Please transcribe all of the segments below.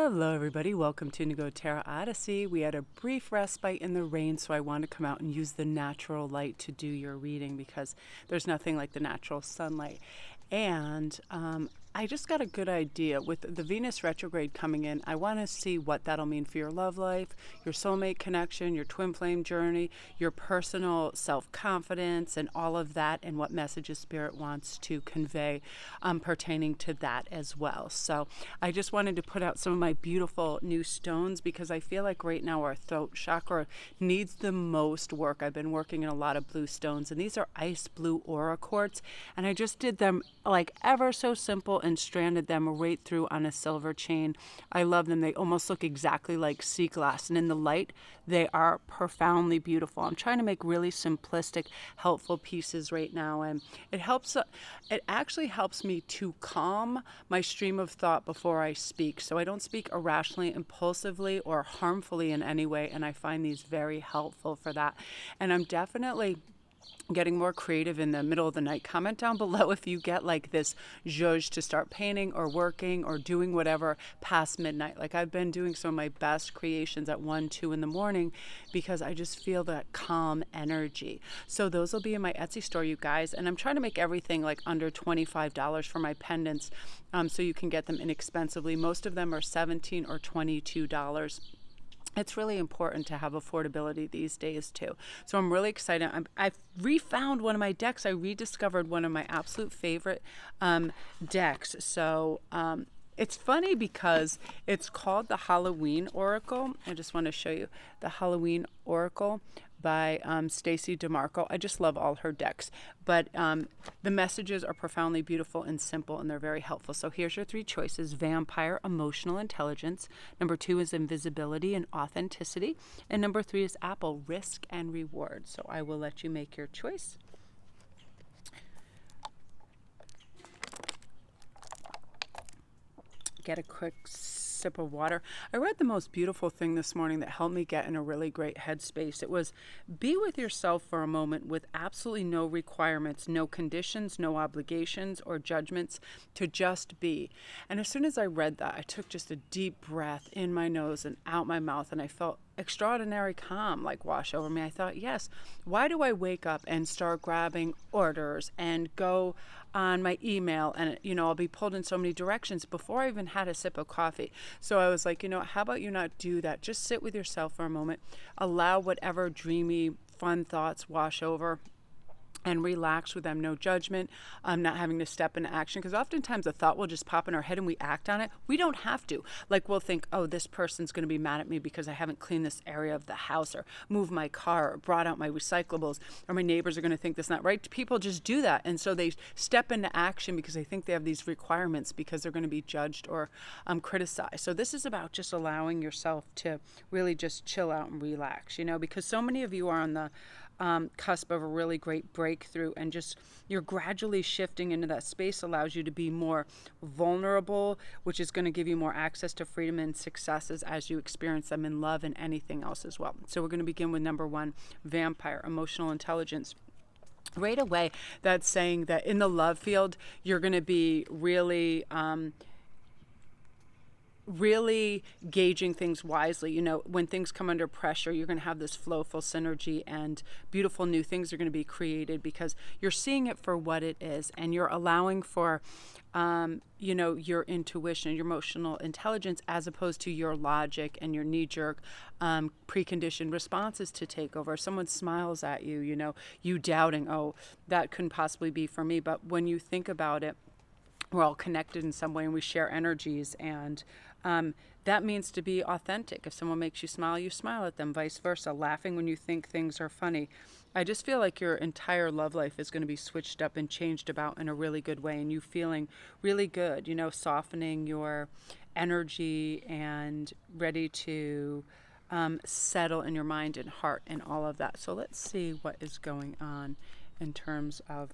Hello everybody, welcome to Indigo Tarot Odyssey. We had a brief respite in the rain, so I want to come out and use the natural light to do your reading because there's nothing like the natural sunlight. And I just got a good idea with the Venus retrograde coming in. I want to see what that'll mean for your love life, your soulmate connection, your twin flame journey, your personal self-confidence, and all of that, and what messages Spirit wants to convey pertaining to that as well. So I just wanted to put out some of my beautiful new stones because I feel like right now our throat chakra needs the most work. I've been working in a lot of blue stones, and these are ice blue aura quartz, and I just did them like ever so simple and stranded them right through on a silver chain. I love them. They almost look exactly like sea glass, and in the light they are profoundly beautiful. I'm trying to make really simplistic, helpful pieces right now, and it actually helps me to calm my stream of thought before I speak, so I don't speak irrationally, impulsively, or harmfully in any way, and I find these very helpful for that. And I'm definitely getting more creative in the middle of the night. Comment down below if you get like this zhuzh to start painting or working or doing whatever past midnight. Like I've been doing some of my best creations at 1, 2 in the morning because I just feel that calm energy. So those will be in my Etsy store, you guys. And I'm trying to make everything like under $25 for my pendants, so you can get them inexpensively. Most of them are $17 or $22. It's really important to have affordability these days too. So I'm really excited. I've refound one of my decks. I rediscovered one of my absolute favorite decks. So it's funny because it's called the Halloween Oracle. I just want to show you the Halloween Oracle by Stacy DeMarco. I just love all her decks, but the messages are profoundly beautiful and simple, and they're very helpful. So here's your 3 choices: vampire, emotional intelligence. Number 2 is invisibility and authenticity. And number 3 is apple, risk and reward. So I will let you make your choice. Get a quick sip of water. I read the most beautiful thing this morning that helped me get in a really great headspace. It was, be with yourself for a moment with absolutely no requirements, no conditions, no obligations or judgments, to just be. And as soon as I read that, I took just a deep breath in my nose and out my mouth, and I felt extraordinary calm like wash over me. I thought, yes, why do I wake up and start grabbing orders and go on my email, and I'll be pulled in so many directions before I even had a sip of coffee? So I was like, how about you not do that? Just sit with yourself for a moment, allow whatever dreamy fun thoughts wash over, and relax with them. No judgment. Not having to step into action, because oftentimes a thought will just pop in our head and we act on it. We don't have to. Like we'll think, oh, this person's going to be mad at me because I haven't cleaned this area of the house, or moved my car, or brought out my recyclables, or my neighbors are going to think this not right. People just do that, and so they step into action because they think they have these requirements because they're going to be judged or criticized. So this is about just allowing yourself to really just chill out and relax, because so many of you are on the cusp of a really great breakthrough, and just you're gradually shifting into that space. Allows you to be more vulnerable, which is going to give you more access to freedom and successes as you experience them in love and anything else as well. So we're going to begin with number 1, vampire, emotional intelligence. Right away, that's saying that in the love field, you're going to be really gauging things wisely. When things come under pressure, you're going to have this flowful synergy, and beautiful new things are going to be created because you're seeing it for what it is, and you're allowing for your intuition, your emotional intelligence, as opposed to your logic and your knee-jerk preconditioned responses to take over. If someone smiles at you, you doubting, oh, that couldn't possibly be for me. But when you think about it, we're all connected in some way, and we share energies, and that means to be authentic. If someone makes you smile at them, vice versa, laughing when you think things are funny. I just feel like your entire love life is going to be switched up and changed about in a really good way, and you feeling really good, softening your energy and ready to settle in your mind and heart and all of that. So let's see what is going on in terms of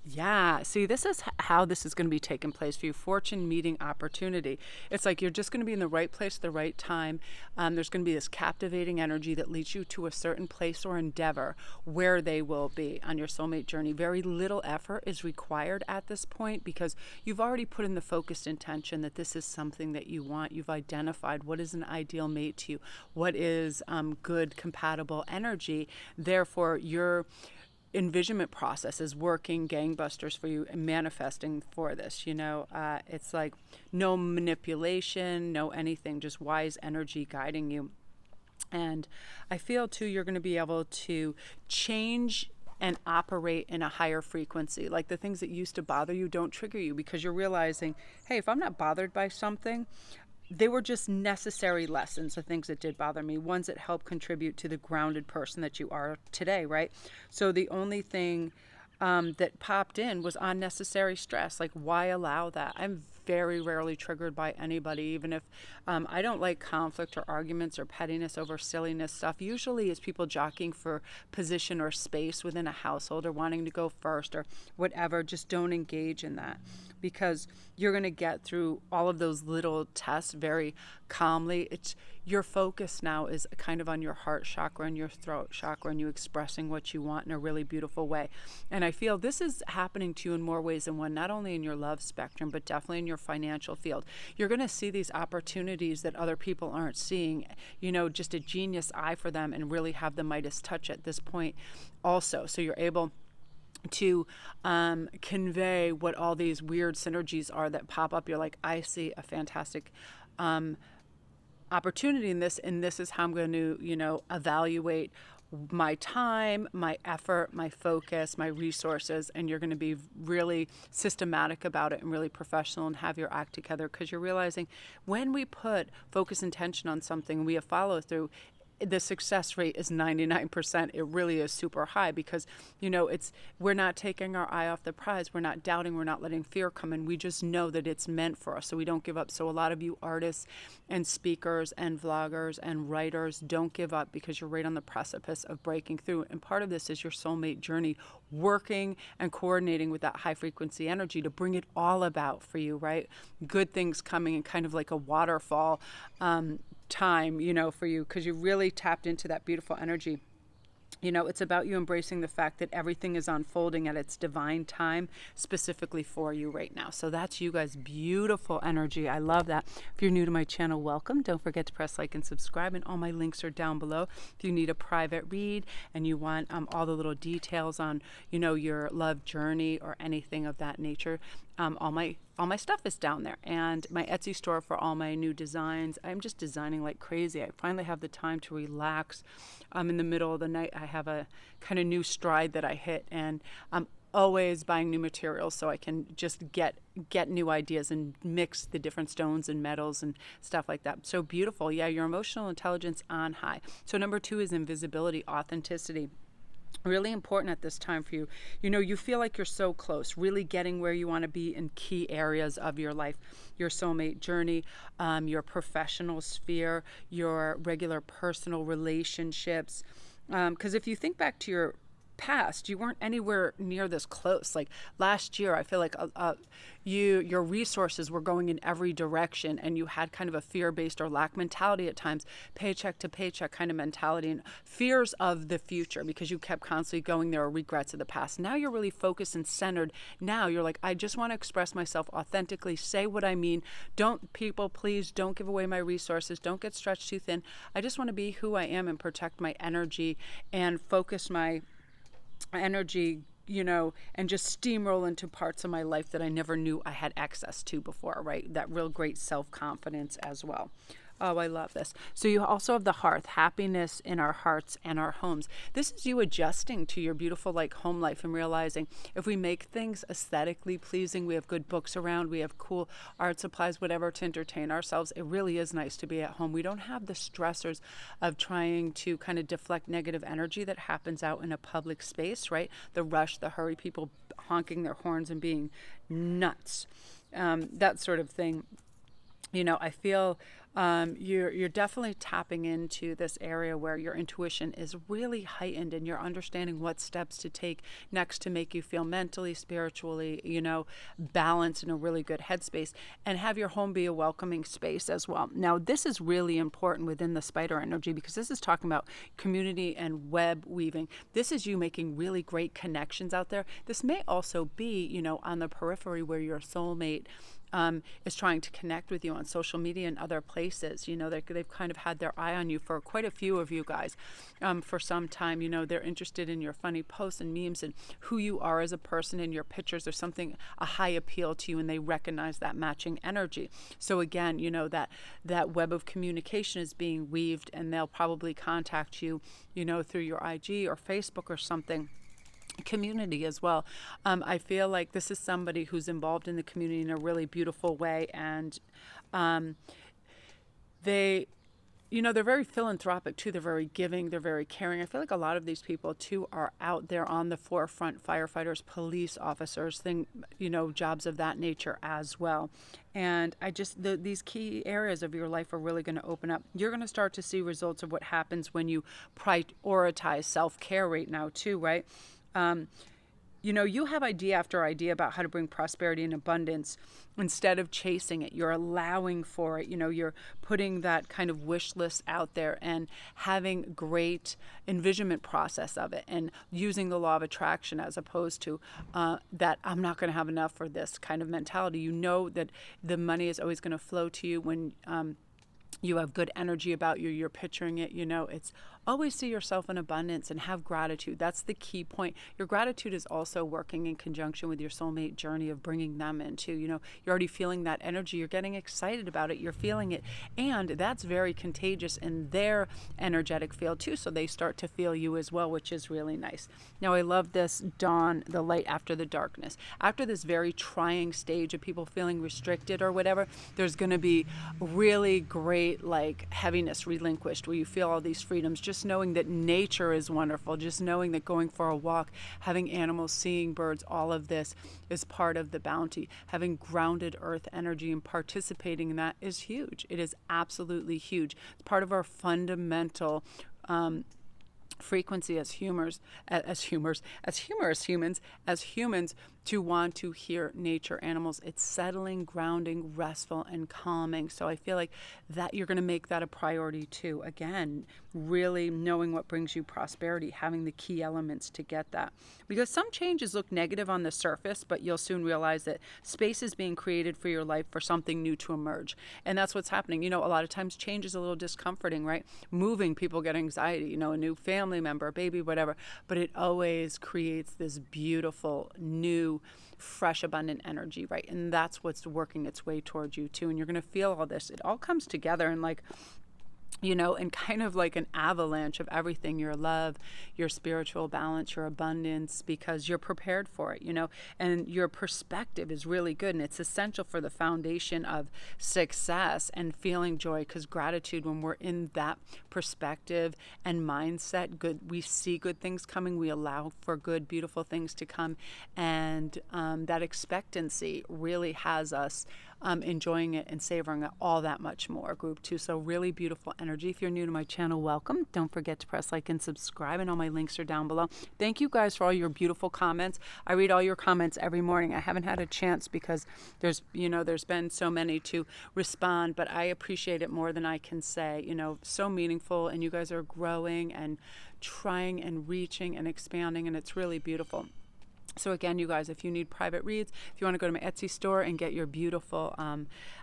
Yeah, see, this is how this is going to be taking place for you. Fortune meeting opportunity. It's like you're just going to be in the right place at the right time. There's going to be this captivating energy that leads you to a certain place or endeavor where they will be on your soulmate journey. Very little effort is required at this point because you've already put in the focused intention that this is something that you want. You've identified what is an ideal mate to you, what is good, compatible energy. Therefore, you're envisionment process is working gangbusters for you and manifesting for this. It's like no manipulation, no anything, just wise energy guiding you. And I feel too you're going to be able to change and operate in a higher frequency. Like the things that used to bother you don't trigger you because you're realizing, hey, if I'm not bothered by something, they were just necessary lessons, the things that did bother me, ones that help contribute to the grounded person that you are today, right? So the only thing that popped in was unnecessary stress. Like, why allow that? I'm very rarely triggered by anybody, even if I don't like conflict or arguments or pettiness over silliness stuff. Usually it's people jockeying for position or space within a household or wanting to go first or whatever. Just don't engage in that because you're going to get through all of those little tests very calmly. It's your focus now is kind of on your heart chakra and your throat chakra and you expressing what you want in a really beautiful way. And I feel this is happening to you in more ways than one, not only in your love spectrum, but definitely in your financial field. You're going to see these opportunities that other people aren't seeing, just a genius eye for them and really have the Midas touch at this point also. So you're able to convey what all these weird synergies are that pop up. You're like, I see a fantastic opportunity in this, and this is how I'm going to, evaluate my time, my effort, my focus, my resources, and you're going to be really systematic about it and really professional and have your act together because you're realizing when we put focus intention on something and we have follow through, the success rate is 99%. It really is super high because, we're not taking our eye off the prize. We're not doubting. We're not letting fear come in. We just know that it's meant for us. So we don't give up. So a lot of you artists and speakers and vloggers and writers don't give up because you're right on the precipice of breaking through. And part of this is your soulmate journey, working and coordinating with that high frequency energy to bring it all about for you, right? Good things coming in kind of like a waterfall, time, for you because you really tapped into that beautiful energy. It's about you embracing the fact that everything is unfolding at its divine time specifically for you right now. So that's you guys, beautiful energy. I love that. If you're new to my channel, welcome. Don't forget to press like and subscribe, and all my links are down below. If you need a private read and you want all the little details on, your love journey or anything of that nature, all my stuff is down there, and my Etsy store for all my new designs. I'm just designing like crazy. I finally have the time to relax. In the middle of the night, I have a kind of new stride that I hit, and I'm always buying new materials so I can just get new ideas and mix the different stones and metals and stuff like that. So beautiful. Yeah, your emotional intelligence on high. So number 2 is invisibility, authenticity. Really important at this time for you. You feel like you're so close, really getting where you want to be in key areas of your life, your soulmate journey, your professional sphere, your regular personal relationships. Because if you think back to your past, you weren't anywhere near this close. Like last year, I feel like your resources were going in every direction, and you had kind of a fear-based or lack mentality at times, paycheck to paycheck kind of mentality, and fears of the future because you kept constantly going there, or regrets of the past. Now you're really focused and centered. Now you're like, I just want to express myself authentically, say what I mean. Please don't give away my resources. Don't get stretched too thin. I just want to be who I am and protect my energy and focus my energy, and just steamroll into parts of my life that I never knew I had access to before, right? That real great self-confidence as well. Oh, I love this. So you also have the hearth, happiness in our hearts and our homes. This is you adjusting to your beautiful home life and realizing if we make things aesthetically pleasing, we have good books around, we have cool art supplies, whatever to entertain ourselves. It really is nice to be at home. We don't have the stressors of trying to kind of deflect negative energy that happens out in a public space, right? The rush, the hurry, people honking their horns and being nuts, that sort of thing. I feel you're definitely tapping into this area where your intuition is really heightened and you're understanding what steps to take next to make you feel mentally, spiritually, balanced in a really good headspace, and have your home be a welcoming space as well. Now, this is really important within the spider energy because this is talking about community and web weaving. This is you making really great connections out there. This may also be, on the periphery where your soulmate is trying to connect with you on social media and other places. They've kind of had their eye on you for quite a few of you guys for some time. They're interested in your funny posts and memes and who you are as a person in your pictures. There's something, a high appeal to you, and they recognize that matching energy. So again, that web of communication is being weaved, and they'll probably contact you, through your IG or Facebook or something. Community as well. I feel like this is somebody who's involved in the community in a really beautiful way, and they're very philanthropic too. They're very giving. They're very caring. I feel like a lot of these people too are out there on the forefront, firefighters, police officers, jobs of that nature as well. And these key areas of your life are really going to open up. You're going to start to see results of what happens when you prioritize self-care right now too, right? You have idea after idea about how to bring prosperity and abundance instead of chasing it. You're allowing for it. You're putting that kind of wish list out there and having great envisionment process of it and using the law of attraction as opposed to that I'm not going to have enough for this kind of mentality. That the money is always going to flow to you when you have good energy about you. You're picturing it. It's always see yourself in abundance and have gratitude. That's the key point. Your gratitude is also working in conjunction with your soulmate journey of bringing them into, you're already feeling that energy. You're getting excited about it. You're feeling it. And that's very contagious in their energetic field too. So they start to feel you as well, which is really nice. Now, I love this dawn, the light after the darkness. After this very trying stage of people feeling restricted or whatever, there's going to be really great heaviness relinquished where you feel all these freedoms. Just knowing that nature is wonderful, just knowing that going for a walk, having animals, seeing birds, all of this is part of the bounty. Having grounded earth energy and participating in that is huge. It is absolutely huge. It's part of our fundamental frequency as humans to want to hear nature, animals. It's settling, grounding, restful, and calming. So I feel like that you're going to make that a priority too. Again, really knowing what brings you prosperity, having the key elements to get that. Because some changes look negative on the surface, but you'll soon realize that space is being created for your life for something new to emerge. And that's what's happening. A lot of times change is a little discomforting, right? Moving, people get anxiety, a new family member, a baby, whatever. But it always creates this beautiful, new, fresh, abundant energy, right? And that's what's working its way towards you too. And you're going to feel all this. It all comes together and and kind of like an avalanche of everything, your love, your spiritual balance, your abundance, because you're prepared for it, and your perspective is really good. And it's essential for the foundation of success and feeling joy, because gratitude, when we're in that perspective and mindset, we see good things coming, we allow for good, beautiful things to come. And that expectancy really has us enjoying it and savoring it all that much more, group 2. So really beautiful energy. If you're new to my channel, welcome. Don't forget to press like and subscribe, and all my links are down below. Thank you guys for all your beautiful comments. I read all your comments every morning. I haven't had a chance because there's been so many to respond, but I appreciate it more than I can say. So meaningful, and you guys are growing and trying and reaching and expanding, and it's really beautiful. So again, you guys, if you need private reads, if you want to go to my Etsy store and get your beautiful,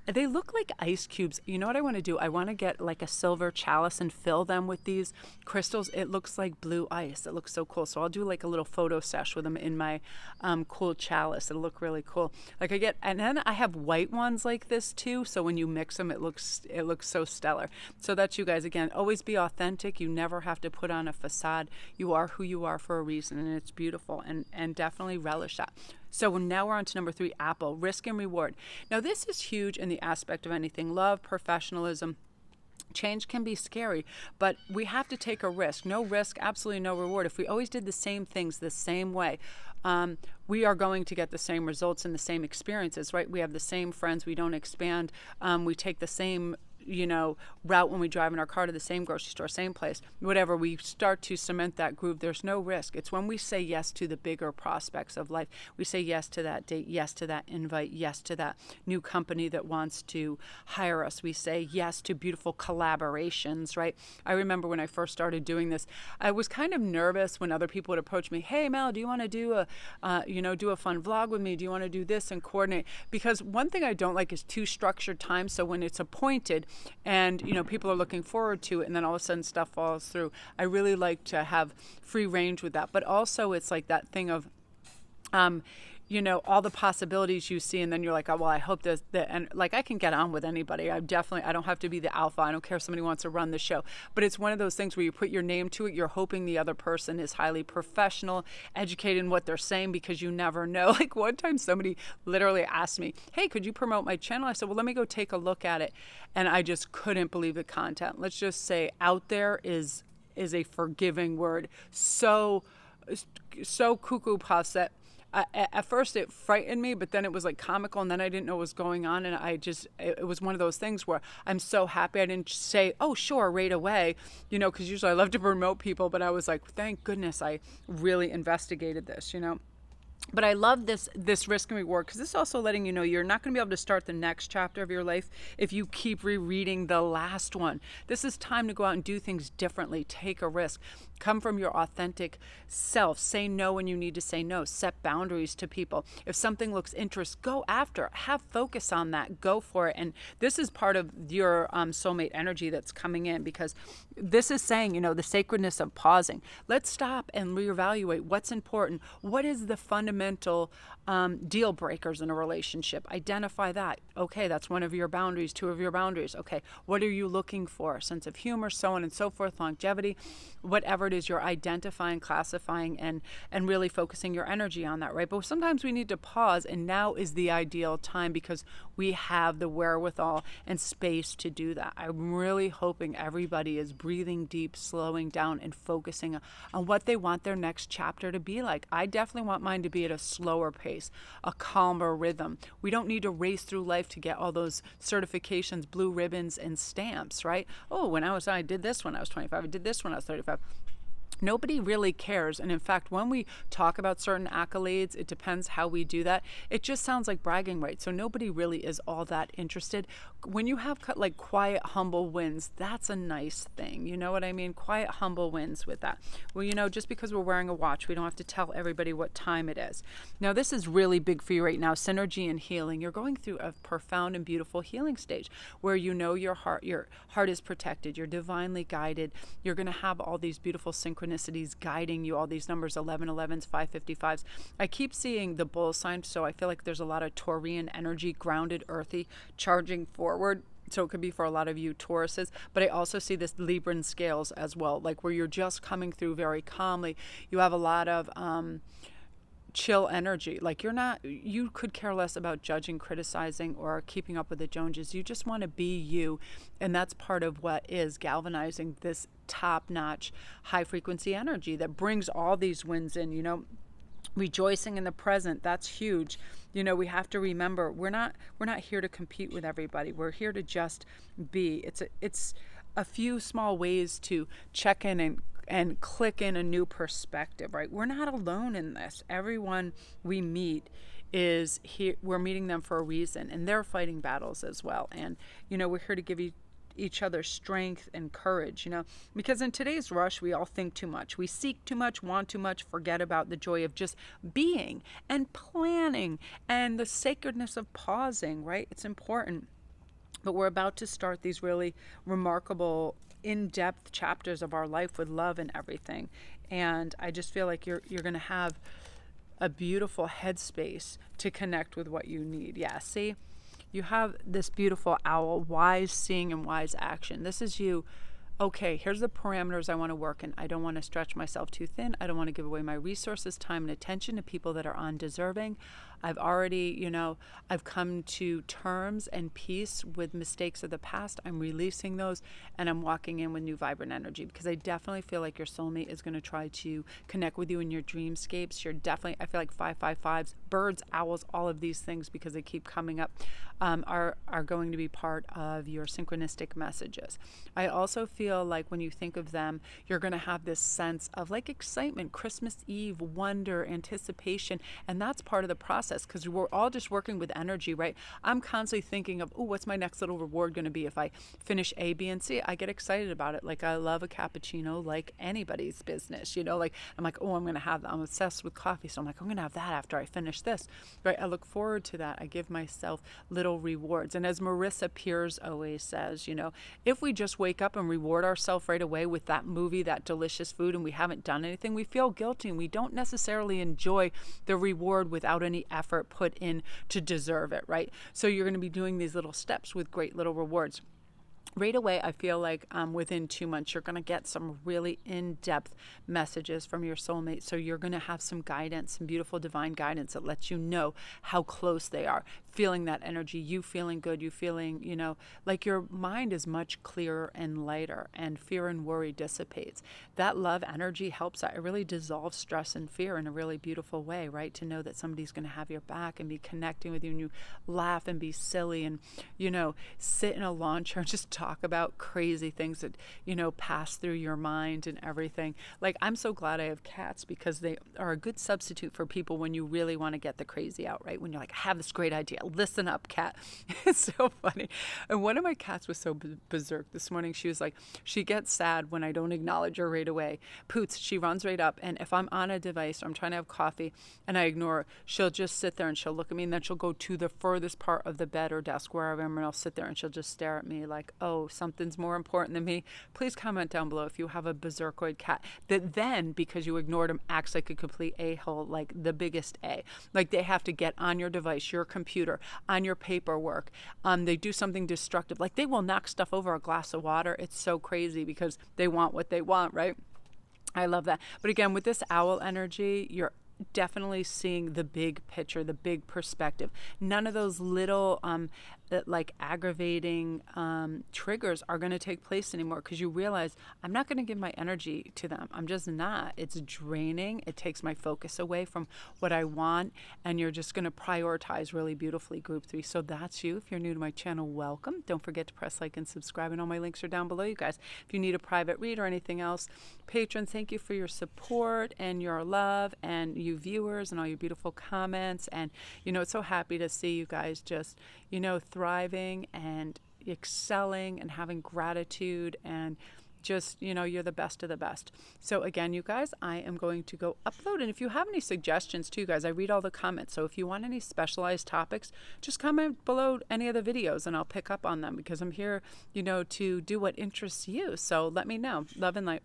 they look like ice cubes. You know what I want to do? I want to get like a silver chalice and fill them with these crystals. It looks like blue ice. It looks so cool. So I'll do like a little photo sesh with them in my cool chalice. It'll look really cool. And then I have white ones like this too. So when you mix them, it looks so stellar. So that's you guys. Again, always be authentic. You never have to put on a facade. You are who you are for a reason, and it's beautiful, and definitely relish that. So now we're on to number 3, Apple, risk and reward. Now this is huge in the aspect of anything, love, professionalism, Change can be scary, but we have to take a risk. No risk, absolutely no reward. If we always did the same things the same way, we are going to get the same results and the same experiences, right? We have the same friends. We don't expand. We take the same route when we drive in our car to the same grocery store, same place, whatever. We start to cement that groove. There's no risk. It's when we say yes to the bigger prospects of life. We say yes to that date, yes to that invite, yes to that new company that wants to hire us. We say yes to beautiful collaborations, right? I remember when I first started doing this, I was kind of nervous when other people would approach me. Hey, Mel, do you want to do a fun vlog with me? Do you want to do this and coordinate? Because one thing I don't like is too structured time. So when it's appointed, and people are looking forward to it, and then all of a sudden stuff falls through. I really like to have free range with that, but also it's like that thing of all the possibilities you see, and then you're like, oh, well, I hope and like I can get on with anybody. I don't have to be the alpha. I don't care if somebody wants to run the show. But it's one of those things where you put your name to it. You're hoping the other person is highly professional, educated in what they're saying, because you never know. Like one time somebody literally asked me, hey, could you promote my channel? I said, well, let me go take a look at it. And I just couldn't believe the content. Let's just say out there is a forgiving word. So cuckoo puffs that at first it frightened me, but then it was like comical, and then I didn't know what was going on, and it was one of those things where I'm so happy I didn't say, oh, sure, right away, because usually I love to promote people, but I was like, thank goodness I really investigated this, But I love this risk and reward, because this is also letting you know you're not going to be able to start the next chapter of your life if you keep rereading the last one. This is time to go out and do things differently. Take a risk. Come from your authentic self. Say no when you need to say no. Set boundaries to people. If something looks interest, go after it. Have focus on that. Go for it. And this is part of your soulmate energy that's coming in, because this is saying, the sacredness of pausing. Let's stop and reevaluate what's important. What is the fundamental deal breakers in a relationship? Identify that. Okay, that's one of your boundaries, two of your boundaries. Okay, what are you looking for? Sense of humor, so on and so forth, longevity, whatever it is you're identifying, classifying, and really focusing your energy on that, right? But sometimes we need to pause, and now is the ideal time because we have the wherewithal and space to do that. I'm really hoping everybody is breathing deep, slowing down, and focusing on what they want their next chapter to be like. I definitely want mine to be at a slower pace, a calmer rhythm. We don't need to race through life to get all those certifications, blue ribbons, and stamps, right? Oh, I did this when I was 25. I did this when I was 35. Nobody really cares. And in fact, when we talk about certain accolades, it depends how we do that. It just sounds like bragging rights. So nobody really is all that interested. When you have like quiet, humble wins, that's a nice thing. You know what I mean? Quiet, humble wins with that. Well, just because we're wearing a watch, we don't have to tell everybody what time it is. Now, this is really big for you right now. Synergy and healing. You're going through a profound and beautiful healing stage where your heart is protected. You're divinely guided. You're going to have all these beautiful synchronicities guiding you, all these numbers, 1111s, 555s. I keep seeing the bull sign, so I feel like there's a lot of Taurian energy, grounded, earthy, charging forward. So it could be for a lot of you Tauruses, but I also see this Libran scales as well, like where you're just coming through very calmly. You have a lot of chill energy. Like you could care less about judging, criticizing, or keeping up with the Joneses. You just want to be you. And that's part of what is galvanizing this top-notch high-frequency energy that brings all these wins in, rejoicing in the present. That's huge. We have to remember we're not here to compete with everybody. We're here to just be. It's a few small ways to check in and click in a new perspective, right? We're not alone in this. Everyone we meet is here. We're meeting them for a reason, and they're fighting battles as well. And, we're here to give each other strength and courage, because in today's rush, we all think too much. We seek too much, want too much, forget about the joy of just being and planning and the sacredness of pausing, right? It's important. But we're about to start these really remarkable in-depth chapters of our life with love and everything. And I just feel like you're going to have a beautiful headspace to connect with what you need. Yeah, see? You have this beautiful owl, wise seeing and wise action. This is you. Okay, here's the parameters I want to work in. I don't want to stretch myself too thin. I don't want to give away my resources, time, and attention to people that are undeserving. I've already, I've come to terms and peace with mistakes of the past. I'm releasing those, and I'm walking in with new vibrant energy, because I definitely feel like your soulmate is going to try to connect with you in your dreamscapes. You're definitely, I feel like 555s, birds, owls, all of these things, because they keep coming up, are going to be part of your synchronistic messages. I also feel like when you think of them, you're going to have this sense of like excitement, Christmas Eve, wonder, anticipation, and that's part of the process, because we're all just working with energy, right? I'm constantly thinking of, oh, what's my next little reward going to be if I finish A, B, and C? I get excited about it. Like, I love a cappuccino like anybody's business, like, I'm like, oh, I'm obsessed with coffee, so I'm like, I'm going to have that after I finish this, right? I look forward to that. I give myself little rewards. And as Marissa Peers always says, if we just wake up and reward ourselves right away with that movie, that delicious food, and we haven't done anything, we feel guilty, and we don't necessarily enjoy the reward without any effort put in to deserve it, right? So you're going to be doing these little steps with great little rewards. Right away, I feel like within 2 months, you're going to get some really in-depth messages from your soulmate. So you're going to have some guidance, some beautiful divine guidance that lets you know how close they are. Feeling that energy, you feeling good, you feeling, like your mind is much clearer and lighter, and fear and worry dissipates. That love energy helps that. It really dissolves stress and fear in a really beautiful way, right? To know that somebody's going to have your back and be connecting with you, and you laugh and be silly and, sit in a lawn chair and just talk about crazy things that, pass through your mind and everything. Like, I'm so glad I have cats, because they are a good substitute for people when you really want to get the crazy out, right? When you're like, I have this great idea. Listen up, cat. It's so funny. And one of my cats was so berserk this morning. She was like, she gets sad when I don't acknowledge her right away. Poots, she runs right up. And if I'm on a device or I'm trying to have coffee and I ignore her, she'll just sit there and she'll look at me, and then she'll go to the furthest part of the bed or desk wherever I am, and I'll sit there and she'll just stare at me like, oh, something's more important than me. Please comment down below if you have a berserkoid cat that then, because you ignored him, acts like a complete a-hole, like the biggest A. Like, they have to get on your device, your computer, on your paperwork. They do something destructive. Like, they will knock stuff over a glass of water. It's so crazy because they want what they want, right? I love that. But again, with this owl energy, you're definitely seeing the big picture, the big perspective. None of those little like aggravating triggers are going to take place anymore, because you realize I'm not going to give my energy to them. I'm just not. It's draining. It takes my focus away from what I want, and you're just going to prioritize really beautifully, group 3. So that's you. If you're new to my channel, welcome. Don't forget to press like and subscribe, and all my links are down below, you guys. If you need a private read or anything else, patrons, thank you for your support and your love, and you viewers and all your beautiful comments. And it's so happy to see you guys just thriving and excelling and having gratitude, and just you're the best of the best. So again, you guys, I am going to go upload, and if you have any suggestions too, guys, I read all the comments, so if you want any specialized topics, just comment below any of the videos and I'll pick up on them, because I'm here to do what interests you. So let me know. Love and light.